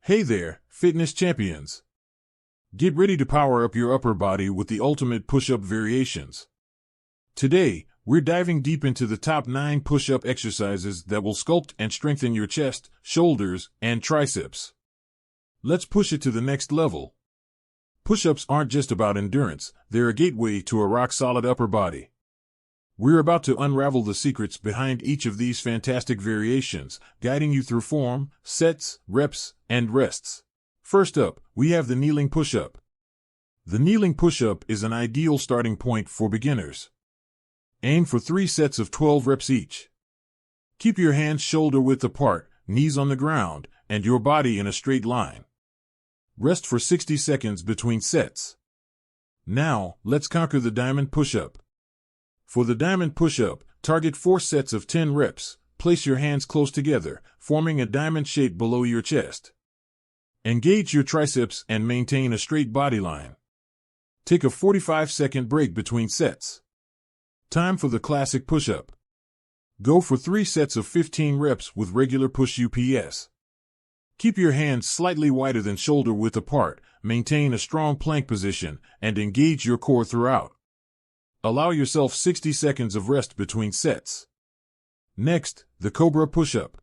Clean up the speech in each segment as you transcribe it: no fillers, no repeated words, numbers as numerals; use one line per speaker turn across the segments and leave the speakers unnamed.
Hey there, fitness champions. Get ready to power up your upper body with the ultimate push-up variations. Today, we're diving deep into the top 9 push-up exercises that will sculpt and strengthen your chest, shoulders, and triceps. Let's push it to the next level. Push-ups aren't just about endurance, they're a gateway to a rock-solid upper body. We're about to unravel the secrets behind each of these fantastic variations, guiding you through form, sets, reps, and rests. First up, we have the kneeling push-up. The kneeling push-up is an ideal starting point for beginners. Aim for 3 sets of 12 reps each. Keep your hands shoulder-width apart, knees on the ground, and your body in a straight line. Rest for 60 seconds between sets. Now, let's conquer the diamond push-up. For the diamond push-up, target 4 sets of 10 reps. Place your hands close together, forming a diamond shape below your chest. Engage your triceps and maintain a straight body line. Take a 45-second break between sets. Time for the classic push-up. Go for 3 sets of 15 reps with regular push-ups. Keep your hands slightly wider than shoulder-width apart, maintain a strong plank position, and engage your core throughout. Allow yourself 60 seconds of rest between sets. Next, the Cobra Push-Up.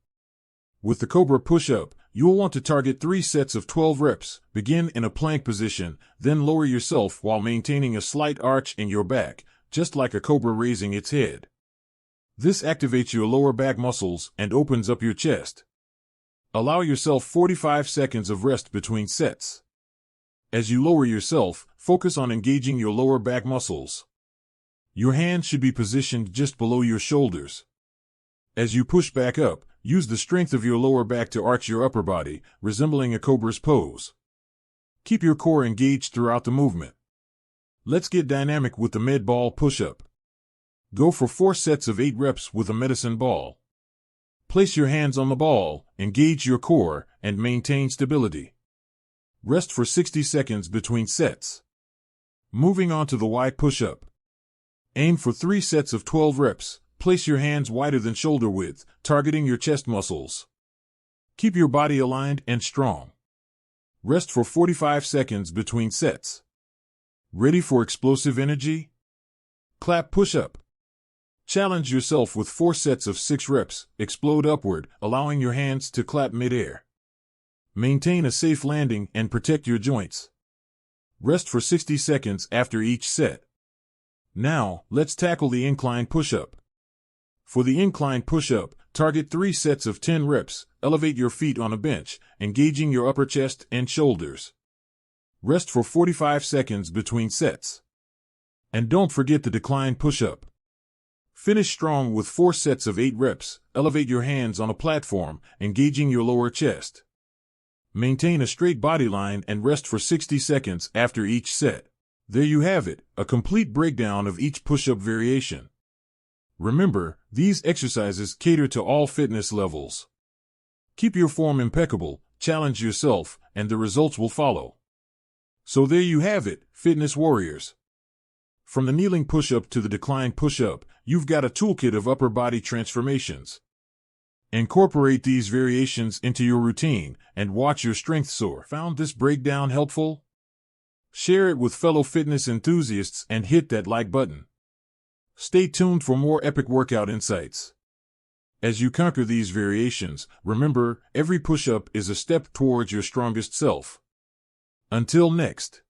With the Cobra Push-Up, you'll want to target 3 sets of 12 reps. Begin in a plank position, then lower yourself while maintaining a slight arch in your back, just like a cobra raising its head. This activates your lower back muscles and opens up your chest. Allow yourself 45 seconds of rest between sets. As you lower yourself, focus on engaging your lower back muscles. Your hands should be positioned just below your shoulders. As you push back up, use the strength of your lower back to arch your upper body, resembling a cobra's pose. Keep your core engaged throughout the movement. Let's get dynamic with the med ball push-up. Go for 4 sets of 8 reps with a medicine ball. Place your hands on the ball, engage your core, and maintain stability. Rest for 60 seconds between sets. Moving on to the Y push-up. Aim for 3 sets of 12 reps. Place your hands wider than shoulder width, targeting your chest muscles. Keep your body aligned and strong. Rest for 45 seconds between sets. Ready for explosive energy? Clap push-up. Challenge yourself with 4 sets of 6 reps. Explode upward, allowing your hands to clap mid-air. Maintain a safe landing and protect your joints. Rest for 60 seconds after each set. Now, let's tackle the incline push-up. For the incline push-up, target 3 sets of 10 reps. Elevate your feet on a bench, engaging your upper chest and shoulders. Rest for 45 seconds between sets. And don't forget the decline push-up. Finish strong with 4 sets of 8 reps. Elevate your hands on a platform, engaging your lower chest. Maintain a straight body line and rest for 60 seconds after each set. There you have it, a complete breakdown of each push-up variation. Remember, these exercises cater to all fitness levels. Keep your form impeccable, challenge yourself, and the results will follow. So there you have it, fitness warriors. From the kneeling push-up to the decline push-up, you've got a toolkit of upper body transformations. Incorporate these variations into your routine and watch your strength soar. Found this breakdown helpful? Share it with fellow fitness enthusiasts and hit that like button. Stay tuned for more epic workout insights. As you conquer these variations, remember, every push-up is a step towards your strongest self. Until next.